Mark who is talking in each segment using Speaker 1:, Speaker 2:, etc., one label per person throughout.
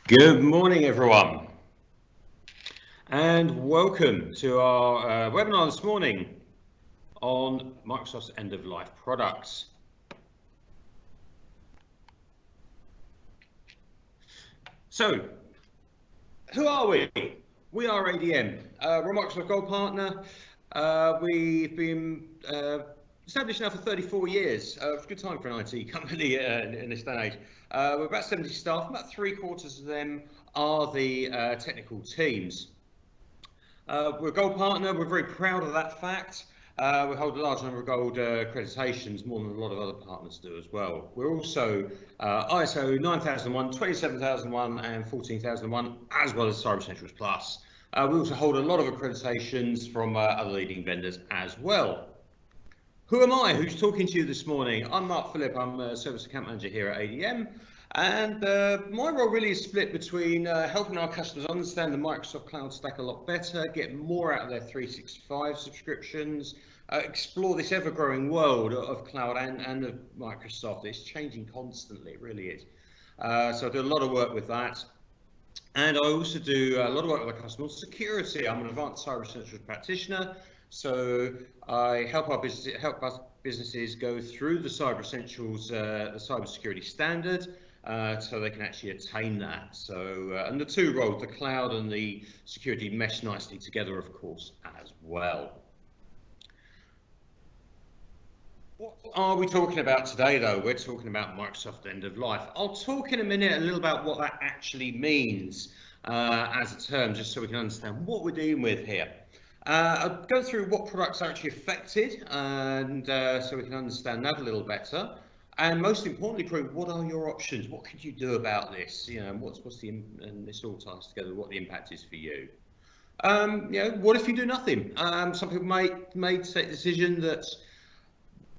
Speaker 1: Good morning, everyone, and welcome to our webinar this morning on Microsoft's end-of-life products. So, who are we? We are ADM. We're a Microsoft Gold partner. We've been established now for 34 years. It's a good time for an IT company in this day and age. We're about 70 staff. About 3/4 of them are the technical teams. We're a gold partner. We're very proud of that fact. We hold a large number of gold accreditations, more than a lot of other partners do as well. We're also ISO 9001, 27001 and 14001, as well as Cyber Essentials Plus. We also hold a lot of accreditations from other leading vendors as well. Who am I? Who's talking to you this morning? I'm Mark Phillip. I'm a Service Account Manager here at ADM. And my role really is split between helping our customers understand the Microsoft Cloud Stack a lot better, get more out of their 365 subscriptions, explore this ever-growing world of cloud and of Microsoft. It's changing constantly, it really is. So I do a lot of work with that. And I also do a lot of work with our customers. Security, I'm an advanced cyber essentials practitioner. So I help our businesses go through the cyber essentials, the cyber security standard, so they can actually attain that. So, and the two roles, the cloud and the security, mesh nicely together, of course, as well. What are we talking about today, though? We're talking about Microsoft end of life. I'll talk in a minute a little about what that actually means as a term, just so we can understand what we're dealing with here. I'll go through what products are actually affected, and so we can understand that a little better. And most importantly, probably, what are your options? What can you do about this? You know, what's the, and this all ties together, what the impact is for you. You know, what if you do nothing? Some people may take the decision that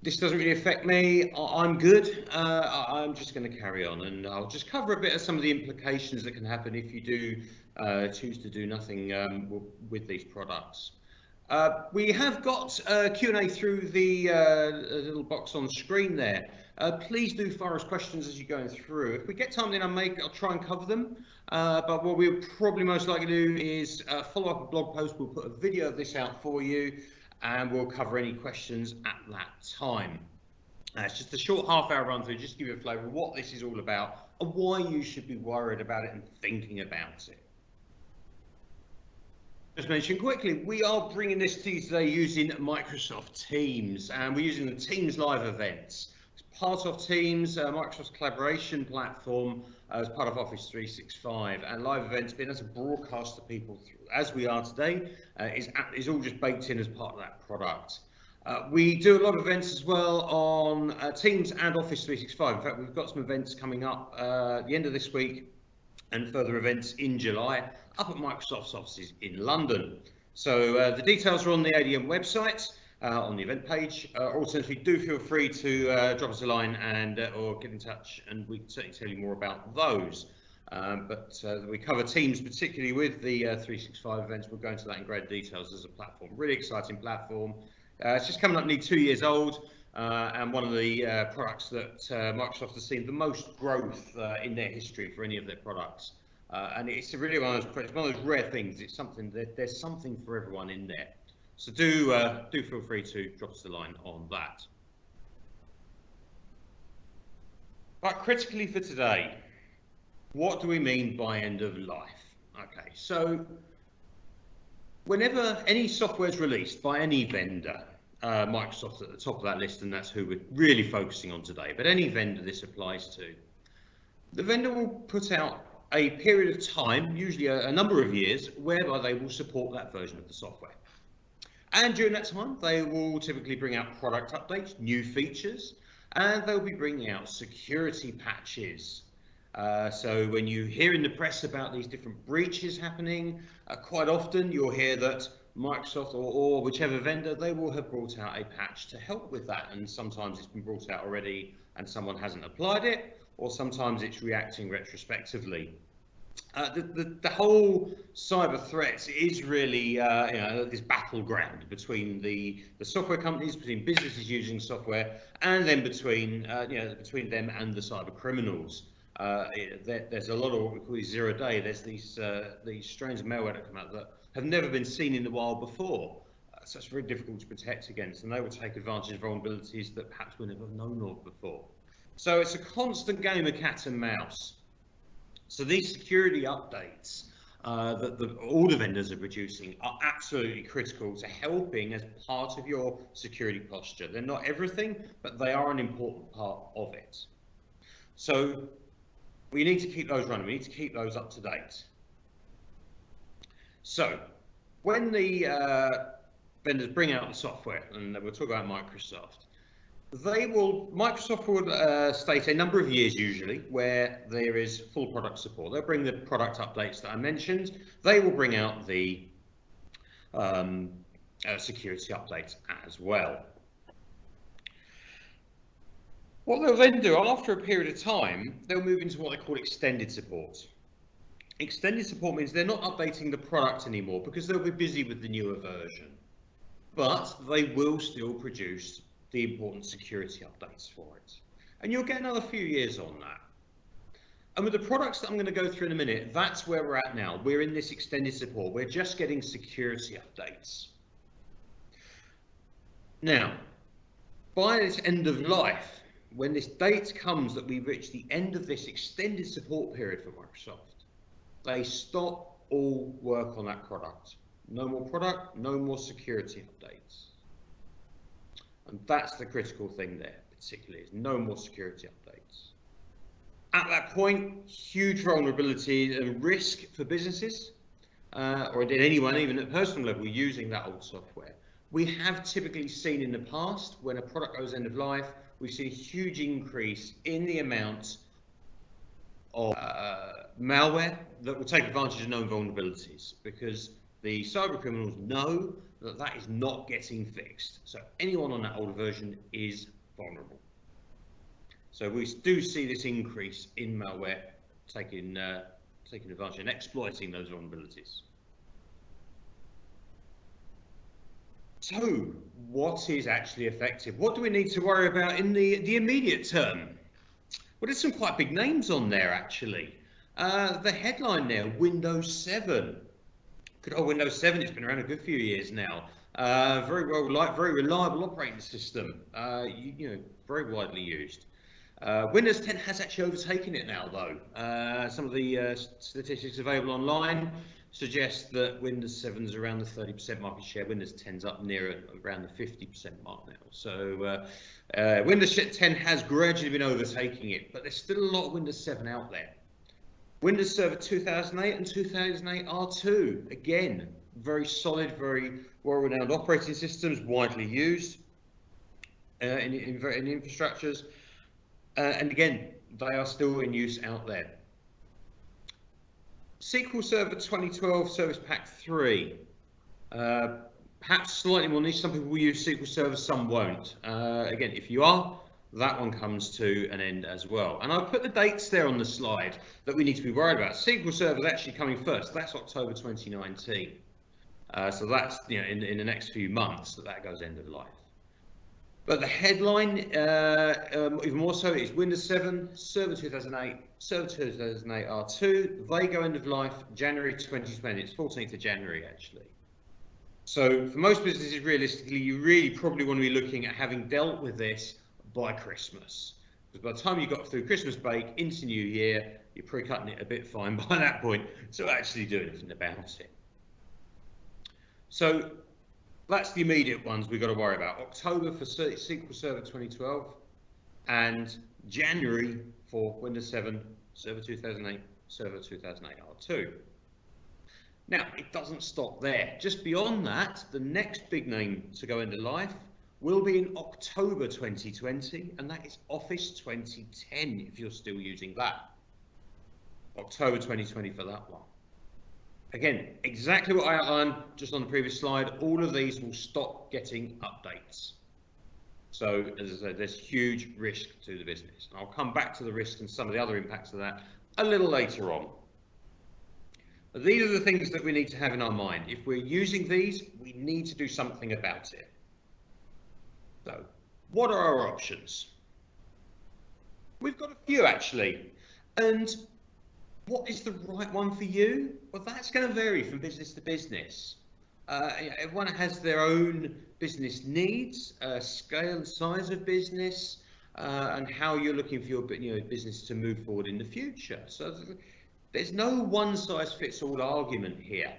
Speaker 1: this doesn't really affect me, I'm good, I'm just going to carry on, and I'll just cover a bit of some of the implications that can happen if you do choose to do nothing with these products. We have got Q&A through the little box on screen there. Please do fire us questions as you're going through. If we get time, then I'll try and cover them. But what we'll probably most likely do is follow up a blog post. We'll put a video of this out for you, and we'll cover any questions at that time. It's just a short half-hour run through, just to give you a flavour of what this is all about and why you should be worried about it and thinking about it. Just mention quickly, we are bringing this to you today using Microsoft Teams, and we're using the Teams live events. It's part of Teams, Microsoft's collaboration platform, as part of Office 365, and live events being able to broadcast to people through, as we are today, is all just baked in as part of that product. We do a lot of events as well on Teams and Office 365. In fact, we've got some events coming up at the end of this week and further events in July up at Microsoft's offices in London. So the details are on the ADM website, on the event page. Alternatively, do feel free to drop us a line and or get in touch, and we can certainly tell you more about those. But we cover Teams, particularly with the 365 events. We'll go into that in great details as a platform. Really exciting platform. It's just coming up nearly 2 years old, and one of the products that Microsoft has seen the most growth in their history for any of their products. And it's really one of those rare things. It's something that there's something for everyone in there. So do feel free to drop us a line on that. But critically for today, what do we mean by end of life? Okay, so whenever any software is released by any vendor, Microsoft's at the top of that list, and that's who we're really focusing on today, but any vendor this applies to, the vendor will put out a period of time, usually a number of years, whereby they will support that version of the software. And during that time, they will typically bring out product updates, new features, and they'll be bringing out security patches. So when you hear in the press about these different breaches happening, quite often you'll hear that Microsoft or whichever vendor, they will have brought out a patch to help with that. And sometimes it's been brought out already and someone hasn't applied it, or sometimes it's reacting retrospectively. The whole cyber threats is really you know, this battleground between the software companies, between businesses using software, and then between you know, between them and the cyber criminals. There's a lot of what we call these zero-day. There's these strands of malware that come out that have never been seen in the wild before. So it's very difficult to protect against, and they will take advantage of vulnerabilities that perhaps we never have known of before. So it's a constant game of cat and mouse. So these security updates that all the vendors are producing are absolutely critical to helping as part of your security posture. They're not everything, but they are an important part of it. So we need to keep those running. We need to keep those up to date. So when the vendors bring out the software, and we'll talk about Microsoft, Microsoft will state a number of years usually where there is full product support. They'll bring the product updates that I mentioned. They will bring out the security updates as well. What they'll then do after a period of time, they'll move into what they call extended support. Extended support means they're not updating the product anymore because they'll be busy with the newer version, but they will still produce the important security updates for it. And you'll get another few years on that. And with the products that I'm going to go through in a minute, that's where we're at now. We're in this extended support. We're just getting security updates. Now, by this end of life, when this date comes that we've reached the end of this extended support period for Microsoft, they stop all work on that product. No more product, no more security updates. And that's the critical thing there, particularly, is no more security updates. At that point, huge vulnerability and risk for businesses, or indeed anyone, even at personal level, using that old software. We have typically seen in the past, when a product goes end of life, we've seen a huge increase in the amount of malware that will take advantage of known vulnerabilities, because the cyber criminals know that that is not getting fixed. So anyone on that older version is vulnerable. So we do see this increase in malware taking advantage and exploiting those vulnerabilities. So what is actually effective? What do we need to worry about in the immediate term? Well, there's some quite big names on there, actually. The headline there, Windows 7. Good old Windows 7, it's been around a good few years now. Very well liked, very reliable operating system, very widely used. Windows 10 has actually overtaken it now, though. Some of the statistics available online suggest that Windows 7 is around the 30% market share. Windows 10's up near around the 50% mark now. So Windows 10 has gradually been overtaking it, but there's still a lot of Windows 7 out there. Windows Server 2008 and 2008 R2, again, very solid, very well-renowned operating systems, widely used in infrastructures. And again, they are still in use out there. SQL Server 2012 Service Pack 3, perhaps slightly more niche. Some people will use SQL Server, some won't. Again, if you are, that one comes to an end as well. And I've put the dates there on the slide that we need to be worried about. SQL Server is actually coming first. That's October 2019. So that's in the next few months that goes end of life. But the headline, even more so, is Windows 7, Server 2008, Server 2008 R2. They go end of life January 2020. It's 14th of January, actually. So for most businesses, realistically, you really probably want to be looking at having dealt with this by Christmas. Because by the time you got through Christmas break into New Year, you're probably cutting it a bit fine by that point to actually do anything about it. So that's the immediate ones we've got to worry about. October for SQL Server 2012 and January for Windows 7, Server 2008, Server 2008 R2. Now, it doesn't stop there. Just beyond that, the next big name to go into life will be in October 2020, and that is Office 2010, if you're still using that. October 2020 for that one. Again, exactly what I outlined just on the previous slide. All of these will stop getting updates. So, as I said, there's huge risk to the business. And I'll come back to the risk and some of the other impacts of that a little later on. But these are the things that we need to have in our mind. If we're using these, we need to do something about it. So, what are our options? We've got a few, actually. And what is the right one for you? Well, that's going to vary from business to business. Everyone has their own business needs, scale and size of business, and how you're looking for your business to move forward in the future. So there's no one size fits all argument here.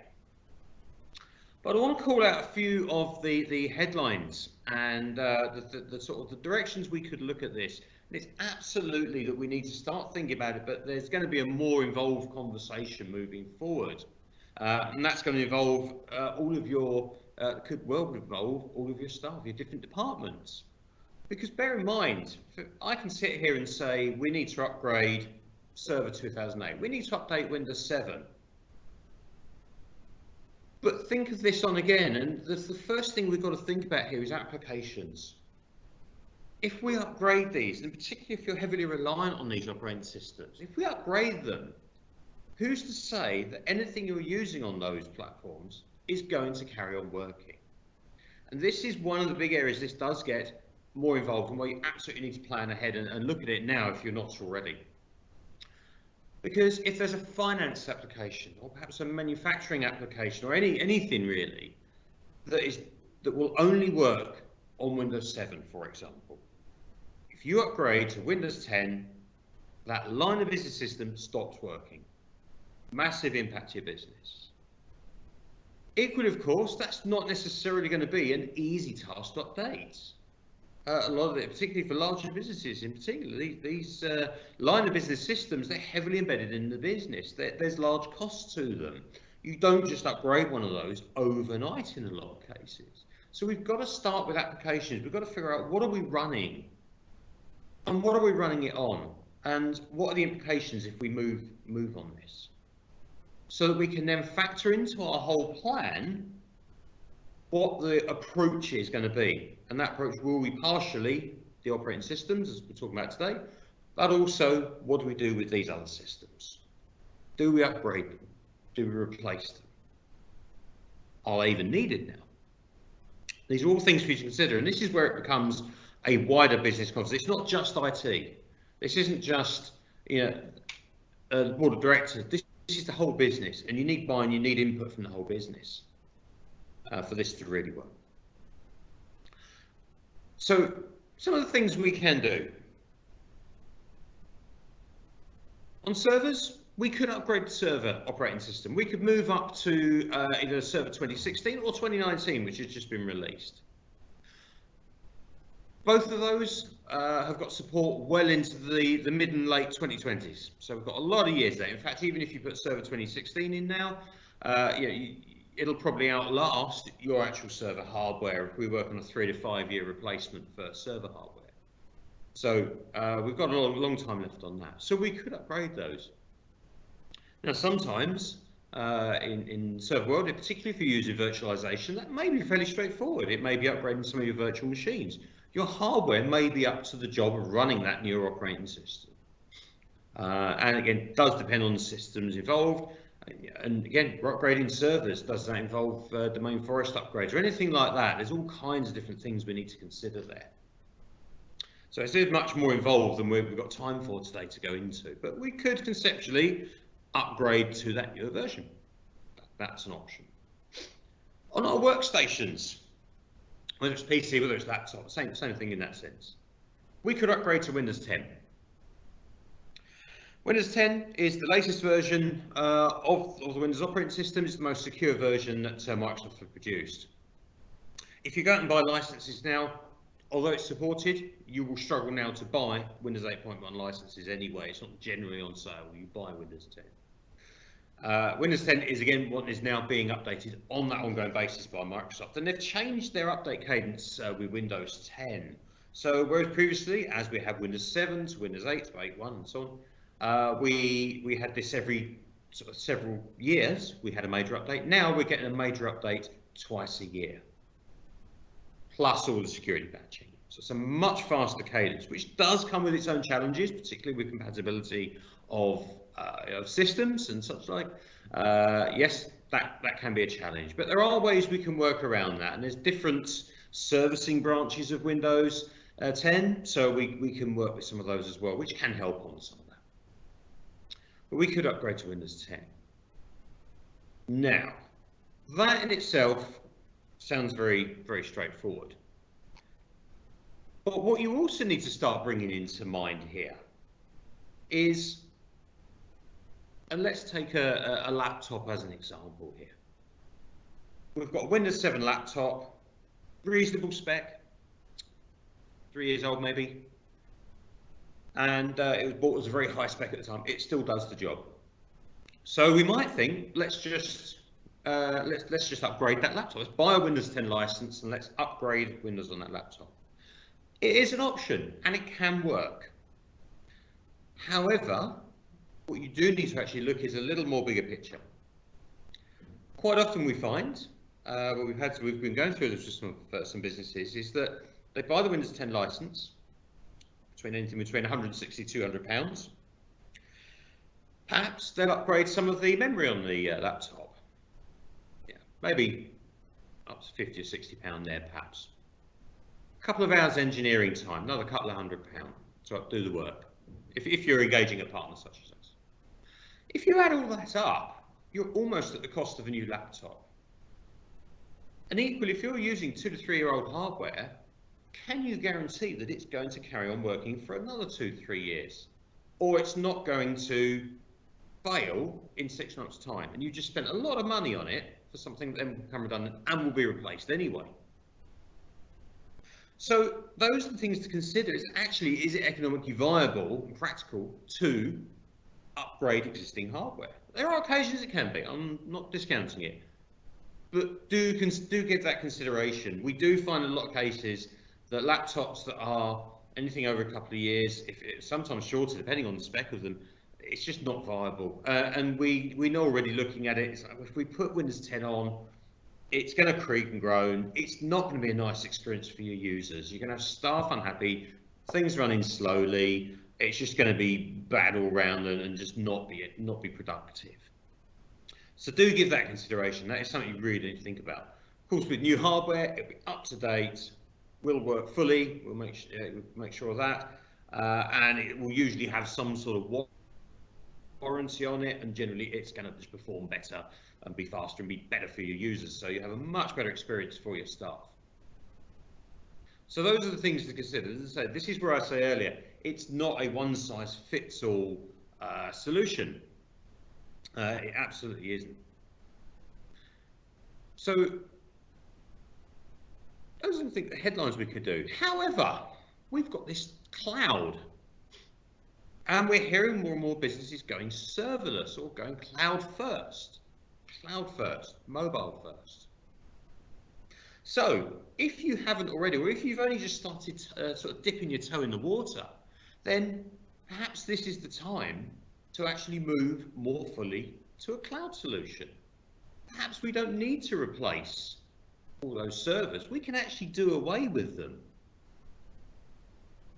Speaker 1: But I want to call out a few of the headlines and the sort of the directions we could look at this. And it's absolutely that we need to start thinking about it, but there's going to be a more involved conversation moving forward. And that's going to involve could well involve all of your staff, your different departments. Because bear in mind, I can sit here and say we need to upgrade Server 2008, we need to update Windows 7. But think of this on again, and the first thing we've got to think about here is applications. If we upgrade these, and particularly if you're heavily reliant on these operating systems, if we upgrade them, who's to say that anything you're using on those platforms is going to carry on working? And this is one of the big areas this does get more involved in, where you absolutely need to plan ahead and look at it now if you're not already. Because if there's a finance application, or perhaps a manufacturing application, or anything really, that will only work on Windows 7, for example, if you upgrade to Windows 10, that line of business system stops working. Massive impact to your business. Equally, of course, that's not necessarily going to be an easy task to update. A lot of it, particularly for larger businesses in particular, these line of business systems, they're heavily embedded in the business. There's large costs to them. You don't just upgrade one of those overnight in a lot of cases. So we've got to start with applications. We've got to figure out what are we running and what are we running it on, and what are the implications if we move on this, so that we can then factor into our whole plan what the approach is going to be. And that approach will be partially the operating systems, as we're talking about today, but also what do we do with these other systems? Do we upgrade them? Do we replace them? Are they even needed now? These are all things for you to consider, and this is where it becomes a wider business conversation. It's not just IT. This isn't just a board of directors. This is the whole business, and you need buy-in, you need input from the whole business for this to really work. So some of the things we can do. On servers, we could upgrade the server operating system. We could move up to either Server 2016 or 2019, which has just been released. Both of those have got support well into the mid and late 2020s. So we've got a lot of years there. In fact, even if you put Server 2016 in now, it'll probably outlast your actual server hardware if we work on a 3 to 5 year replacement for server hardware. So we've got a long time left on that. So we could upgrade those. Now, sometimes in server world, particularly if you're using virtualization, that may be fairly straightforward. It may be upgrading some of your virtual machines. Your hardware may be up to the job of running that new operating system. And again, it does depend on the systems involved. And again, upgrading servers, does that involve domain forest upgrades or anything like that? There's all kinds of different things we need to consider there. So it's much more involved than we've got time for today to go into. But we could conceptually upgrade to that newer version. That's an option. On our workstations, whether it's PC, whether it's laptop, same thing in that sense. We could upgrade to Windows 10. Windows 10 is the latest version of the Windows operating system. It's the most secure version that Microsoft have produced. If you go out and buy licenses now, although it's supported, you will struggle now to buy Windows 8.1 licenses anyway. It's not generally on sale. You buy Windows 10. Windows 10 is again what is now being updated on that ongoing basis by Microsoft, and they've changed their update cadence with Windows 10. So whereas previously, as we had Windows 7 to Windows 8 to 8.1 and so on, we had this every sort of several years. We had a major update. Now we're getting a major update twice a year, plus all the security patching. So it's a much faster cadence, which does come with its own challenges, particularly with compatibility of systems and such like. Yes, that can be a challenge, but there are ways we can work around that, and there's different servicing branches of Windows 10, so we can work with some of those as well, which can help on some of that. but we could upgrade to Windows 10. Now, that in itself sounds very, very straightforward. But what you also need to start bringing into mind here is, and let's take a laptop as an example here. We've got a Windows 7 laptop, reasonable spec, 3 years old maybe, and it was bought as a very high spec at the time. It still does the job. So we might think, let's just upgrade that laptop. Let's buy a Windows 10 license and let's upgrade Windows on that laptop. It is an option and it can work. However, what you do need to actually look is a little more bigger picture. Quite often we find, we've been going through this with some businesses, is that they buy the Windows 10 license, anything between 160 to 200 pounds. Perhaps they'll upgrade some of the memory on the laptop. Yeah, maybe up to 50 or 60 pound there, perhaps. A couple of hours engineering time, another couple of £100 to do the work, if you're engaging a partner such as us. If you add all that up, you're almost at the cost of a new laptop. And equally, if you're using 2 to 3 year old hardware, can you guarantee that it's going to carry on working for another 2 to 3 years? Or it's not going to fail in 6 months' time, and you just spent a lot of money on it for something that then will become redundant and will be replaced anyway. So those are the things to consider. Is it economically viable and practical to upgrade existing hardware? There are occasions it can be. I'm not discounting it, but do give that consideration. We do find in a lot of cases that laptops that are anything over a couple of years, if it's sometimes shorter, depending on the spec of them, it's just not viable. And we know already looking at it, it's like if we put Windows 10 on, it's going to creak and groan. It's not going to be a nice experience for your users. You're going to have staff unhappy, things running slowly. It's just going to be bad all round and just not be productive. So do give that consideration. That is something you really need to think about. Of course, with new hardware, it'll be up to date, will work fully. We'll make sure of that, and it will usually have some sort of warranty on it, and generally it's going to just perform better and be faster and be better for your users, so you have a much better experience for your staff. So those are the things to consider. As I say, this is where I say earlier, it's not a one-size-fits-all solution. It absolutely isn't. So those are the headlines we could do. However, we've got this cloud, and we're hearing more and more businesses going serverless or going cloud first, mobile first. So if you haven't already, or if you've only just started sort of dipping your toe in the water, then perhaps this is the time to actually move more fully to a cloud solution. Perhaps we don't need to replace all those servers. We can actually do away with them.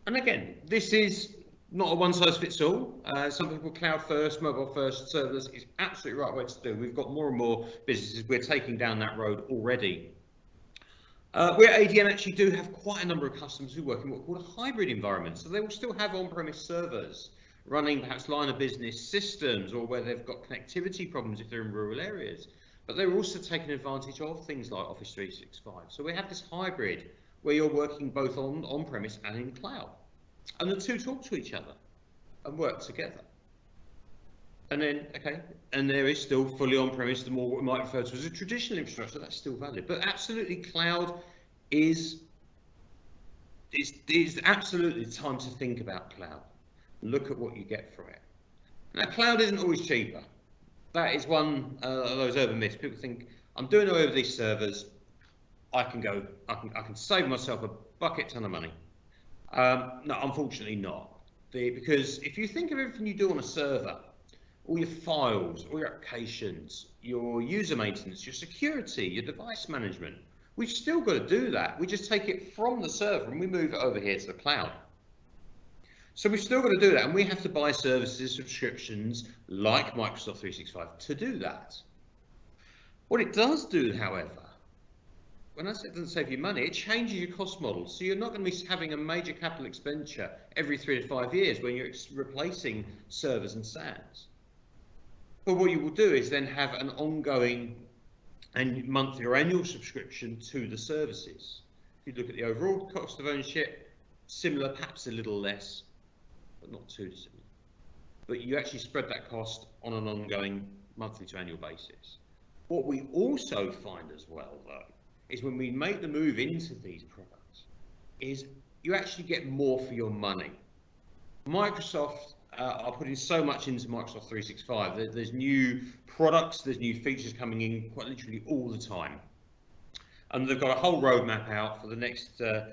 Speaker 1: And again, this is not a one-size-fits-all. Some people cloud first, mobile first, serverless is absolutely the right way to do. We've got more and more businesses, we're taking down that road already. We at ADM actually do have quite a number of customers who work in what we call a hybrid environment. So they will still have on-premise servers running perhaps line of business systems, or where they've got connectivity problems if they're in rural areas. But they're also taking advantage of things like Office 365. So we have this hybrid where you're working both on-premise and in cloud. And the two talk to each other and work together. And then, okay, and there is still fully on-premise, the more what we might refer to as a traditional infrastructure, that's still valid. But absolutely, cloud is absolutely time to think about cloud. Look at what you get from it. Now, cloud isn't always cheaper. That is one of those urban myths. People think, I'm doing away with these servers, I can save myself a bucket ton of money. No, unfortunately not. Because if you think of everything you do on a server, all your files, all your applications, your user maintenance, your security, your device management, we've still got to do that. We just take it from the server and we move it over here to the cloud. So we've still got to do that, and we have to buy services, subscriptions like Microsoft 365 to do that. What it does do, however, when I say it doesn't save you money, it changes your cost model. So you're not going to be having a major capital expenditure every 3 to 5 years when you're replacing servers and SANs. But what you will do is then have an ongoing and monthly or annual subscription to the services. If you look at the overall cost of ownership, similar, perhaps a little less, but not too similar. But you actually spread that cost on an ongoing monthly to annual basis. What we also find as well, though, is when we make the move into these products, is you actually get more for your money. Microsoft are putting so much into Microsoft 365. There's new products, there's new features coming in quite literally all the time. And they've got a whole roadmap out for the next, over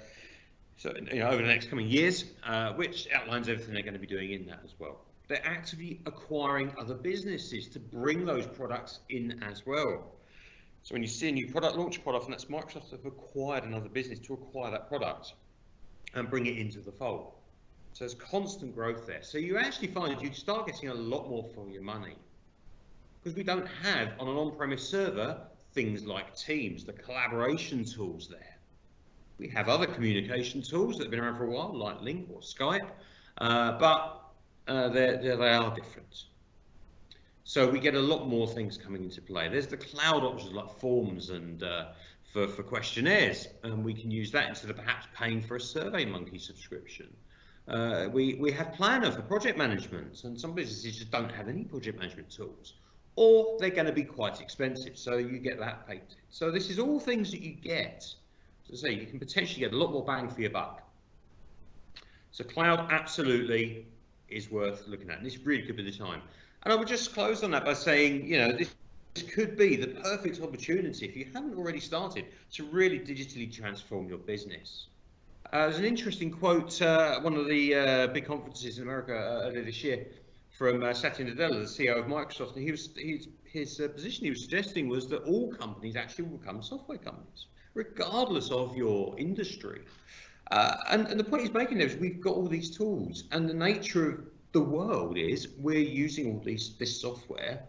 Speaker 1: the next coming years, which outlines everything they're going to be doing in that as well. They're actively acquiring other businesses to bring those products in as well. So when you see a new product launch, quite often that's Microsoft have acquired another business to acquire that product and bring it into the fold. So there's constant growth there. So you actually find you start getting a lot more for your money, because we don't have on an on-premise server things like Teams, the collaboration tools there. We have other communication tools that have been around for a while, like Link or Skype, but they are different. So we get a lot more things coming into play. There's the cloud options like forms and for questionnaires, and we can use that instead of perhaps paying for a SurveyMonkey subscription. We have Planner for project management, and some businesses just don't have any project management tools, or they're going to be quite expensive, so you get that paid. So this is all things that you get. As I say, you can potentially get a lot more bang for your buck. So cloud absolutely is worth looking at, and this really could be the time. And I would just close on that by saying, this could be the perfect opportunity, if you haven't already started, to really digitally transform your business. There's an interesting quote at one of the big conferences in America earlier this year from Satya Nadella, the CEO of Microsoft, and his position he was suggesting was that all companies actually will become software companies, regardless of your industry. And the point he's making there is we've got all these tools, and the nature of the world is we're using all this software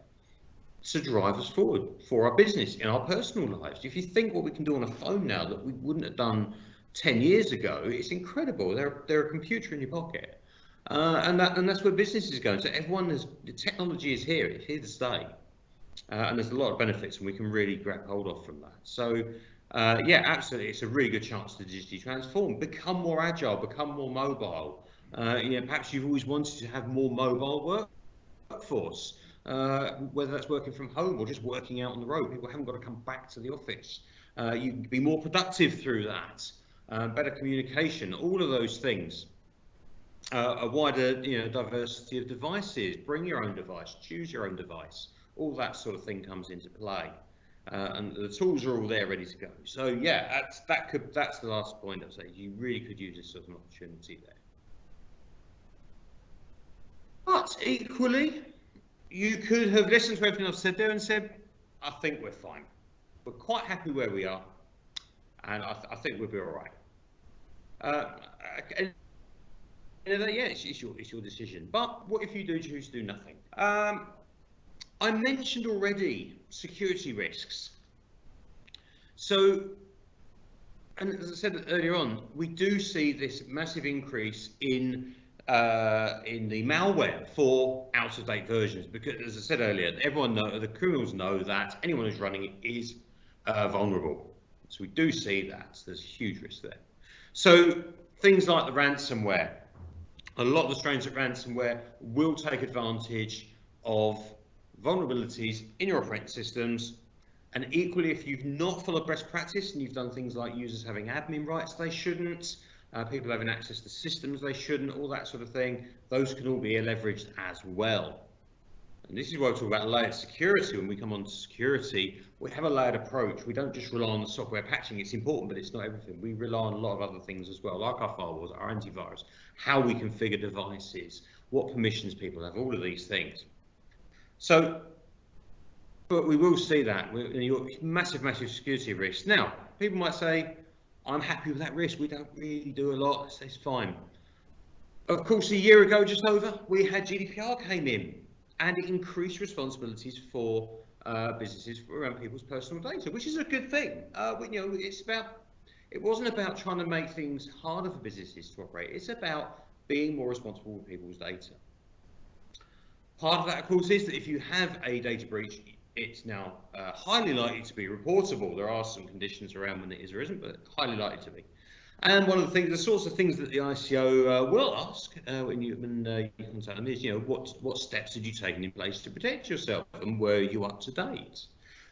Speaker 1: to drive us forward for our business, in our personal lives. If you think what we can do on a phone now that we wouldn't have done 10 years ago, it's incredible. They're a computer in your pocket. And that's where business is going. So the technology is here, it's here to stay. And there's a lot of benefits, and we can really grab hold of from that. So yeah, absolutely, it's a really good chance to digitally transform, become more agile, become more mobile. Perhaps you've always wanted to have more mobile workforce, whether that's working from home or just working out on the road. People haven't got to come back to the office. You can be more productive through that, better communication, all of those things. A wider diversity of devices, bring your own device, choose your own device, all that sort of thing comes into play. And the tools are all there ready to go. So yeah, that's the last point I'd say. You really could use this as an opportunity there. But equally, you could have listened to everything I've said there and said, I think we're fine. We're quite happy where we are, and I think we'll be all right. Yeah, it's your decision. But what if you do choose to do nothing? I mentioned already security risks. So, and as I said earlier on, we do see this massive increase in the malware for out-of-date versions, because, as I said earlier, the criminals know that anyone who's running it is vulnerable. So we do see that. So there's a huge risk there. So things like the ransomware, a lot of the strains of ransomware will take advantage of vulnerabilities in your operating systems. And equally, if you've not followed best practice and you've done things like users having admin rights they shouldn't, people having access to systems they shouldn't, all that sort of thing, those can all be leveraged as well. And this is why we talk about layered security. When we come on to security, we have a layered approach. We don't just rely on the software patching. It's important, but it's not everything. We rely on a lot of other things as well, like our firewalls, our antivirus, how we configure devices, what permissions people have, all of these things. So, but we will see that massive security risks. Now, people might say, I'm happy with that risk. We don't really do a lot. It's fine. Of course, a year ago, just over, we had GDPR came in, and it increased responsibilities for businesses around people's personal data, which is a good thing. It wasn't about trying to make things harder for businesses to operate. It's about being more responsible with people's data. Part of that, of course, is that if you have a data breach, it's now highly likely to be reportable. There are some conditions around when it is or isn't, but highly likely to be. And one of the things, the sorts of things that the ICO will ask when you contact them is, what steps did you take in place to protect yourself, and were you up to date?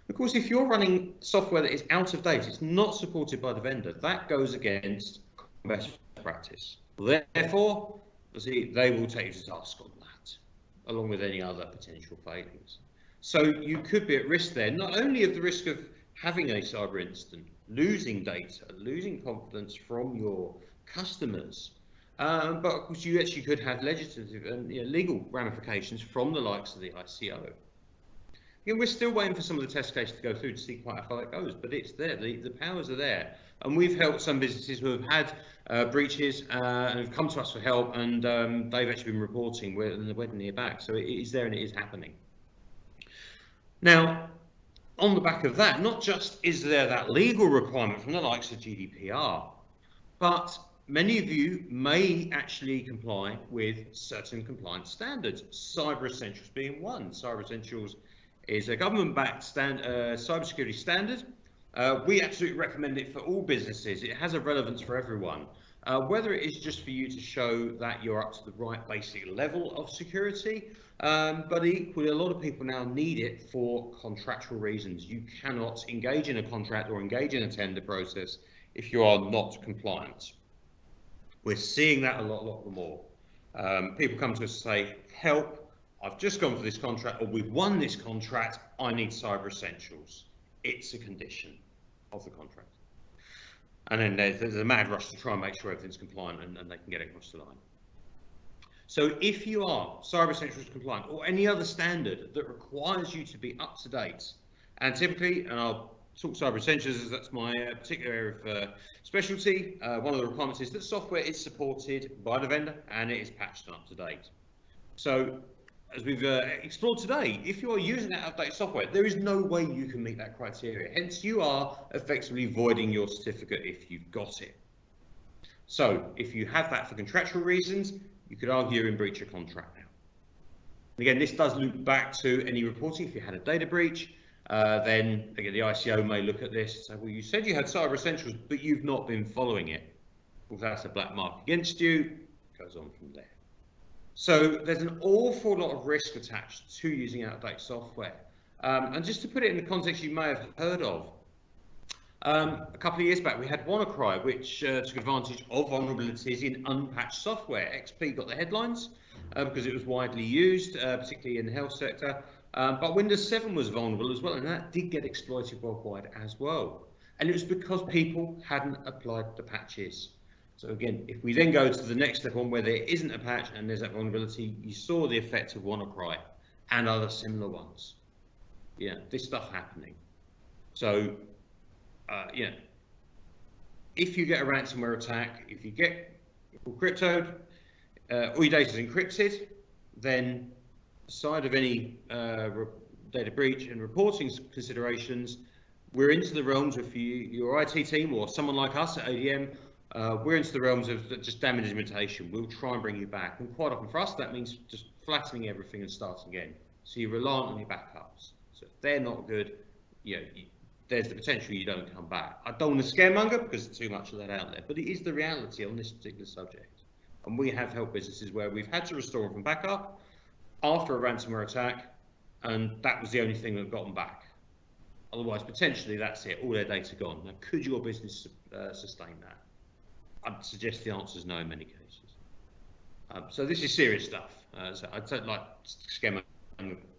Speaker 1: Of course, if you're running software that is out of date, it's not supported by the vendor, that goes against best practice. Therefore, they will take you to task on that, along with any other potential failings. So you could be at risk there, not only of the risk of having a cyber incident, losing data, losing confidence from your customers, but of course you actually could have legislative and legal ramifications from the likes of the ICO. Again, we're still waiting for some of the test cases to go through to see quite how far it goes, but it's there, the powers are there. And we've helped some businesses who have had breaches and have come to us for help, and they've actually been reporting and they're waiting to hear back. So it is there and it is happening. Now, on the back of that, not just is there that legal requirement from the likes of GDPR, but many of you may actually comply with certain compliance standards, Cyber Essentials being one. Cyber Essentials is a government-backed cybersecurity standard. We absolutely recommend it for all businesses. It has a relevance for everyone, whether it is just for you to show that you're up to the right basic level of security, but equally a lot of people now need it for contractual reasons. You cannot engage in a contract or engage in a tender process if you are not compliant. We're seeing that a lot more. People come to us and say, help, I've just gone for this contract, or we've won this contract, I need Cyber Essentials. It's a condition of the contract. And then there's a mad rush to try and make sure everything's compliant and they can get it across the line. So if you are Cyber Essentials compliant or any other standard that requires you to be up to date, and typically, and I'll talk Cyber Essentials as that's my particular area of specialty, one of the requirements is that software is supported by the vendor and it is patched and up to date. So as we've explored today, if you are using that out-of-date software, there is no way you can meet that criteria. Hence, you are effectively voiding your certificate if you've got it. So if you have that for contractual reasons, you could argue you're in breach of contract now. Again, this does loop back to any reporting. If you had a data breach, then again, the ICO may look at this and say, well, you said you had Cyber Essentials, but you've not been following it. Well, that's a black mark against you. It goes on from there. So there's an awful lot of risk attached to using out-of-date software. And just to put it in the context you may have heard of, a couple of years back we had WannaCry, which took advantage of vulnerabilities in unpatched software. XP got the headlines because it was widely used, particularly in the health sector. But Windows 7 was vulnerable as well, and that did get exploited worldwide as well. And it was because people hadn't applied the patches. So again, if we then go to the next step on where there isn't a patch and there's that vulnerability, you saw the effect of WannaCry and other similar ones. Yeah, this stuff happening. So, if you get a ransomware attack, if you get cryptoed, all your data is encrypted, then aside of any data breach and reporting considerations, we're into the realms of your IT team or someone like us at ADM. We're into the realms of just damage imitation. We'll try and bring you back, and quite often for us that means just flattening everything and starting again. So you're reliant on your backups. So if they're not good, there's the potential you don't come back. I don't want to scaremonger because there's too much of that out there, but it is the reality on this particular subject. And we have helped businesses where we've had to restore them from backup after a ransomware attack, and that was the only thing that got them back. Otherwise, potentially that's it, all their data gone. Now, could your business sustain that? I'd suggest the answer is no in many cases. So this is serious stuff. So I don't like scamming,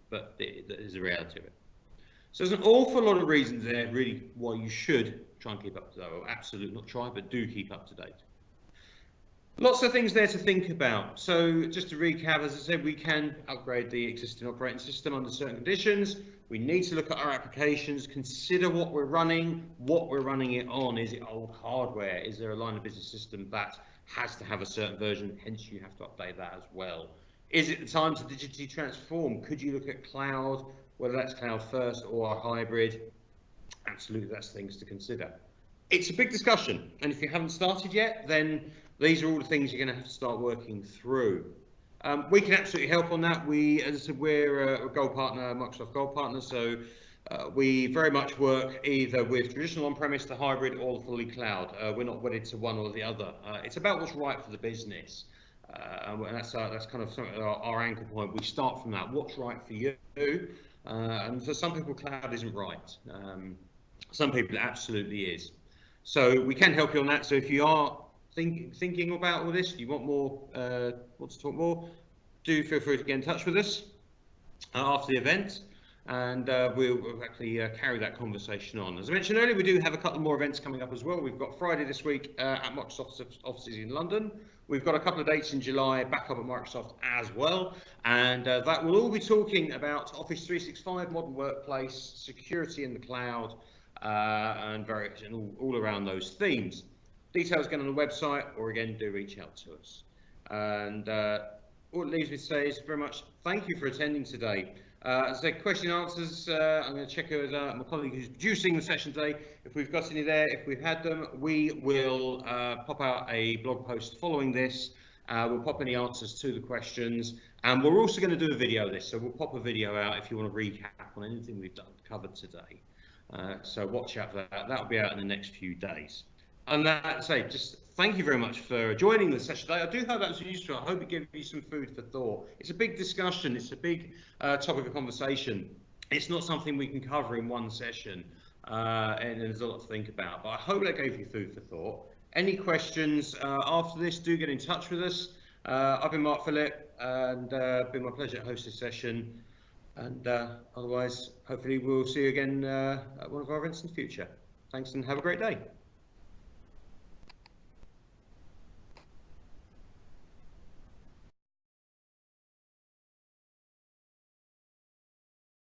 Speaker 1: but it is the reality of it. So there's an awful lot of reasons there, really, why you should try and keep up to date. Well, absolutely not try, but do keep up to date. Lots of things there to think about. So just to recap, as I said, we can upgrade the existing operating system under certain conditions. We need to look at our applications, consider what we're running it on. Is it old hardware? Is there a line of business system that has to have a certain version? Hence, you have to update that as well. Is it the time to digitally transform? Could you look at cloud, whether that's cloud first or a hybrid? Absolutely, that's things to consider. It's a big discussion, and if you haven't started yet, then these are all the things you're going to have to start working through. We can absolutely help on that. As I said, we're a Gold partner, Microsoft Gold partner, so we very much work either with traditional on-premise, the hybrid, or the fully cloud. We're not wedded to one or the other. It's about what's right for the business, and that's kind of our anchor point. We start from that. What's right for you? And for some people, cloud isn't right. Some people, it absolutely is. So we can help you on that. So if you are thinking about all this, you want more, want to talk more, do feel free to get in touch with us after the event, and we'll actually carry that conversation on. As I mentioned earlier, we do have a couple more events coming up as well. We've got Friday this week at Microsoft's offices in London. We've got a couple of dates in July back up at Microsoft as well, and that will all be talking about Office 365, modern workplace, security in the cloud, and all around those themes. Details again on the website, or again, do reach out to us. And all it leaves me to say is very much thank you for attending today. As I say, question and answers, I'm going to check with my colleague who's producing the session today. If we've got any there, if we've had them, we will pop out a blog post following this. We'll pop any answers to the questions, and we're also going to do a video of this, so we'll pop a video out if you want to recap on anything we've covered today. So watch out for that. That'll be out in the next few days. And that say, just thank you very much for joining the session today. I do hope that was useful. I hope it gave you some food for thought. It's a big discussion. It's a big topic of conversation. It's not something we can cover in one session, and there's a lot to think about. But I hope that gave you food for thought. Any questions after this, do get in touch with us. I've been Mark Phillip, and it's been my pleasure to host this session. And otherwise, hopefully we'll see you again at one of our events in the future. Thanks and have a great day.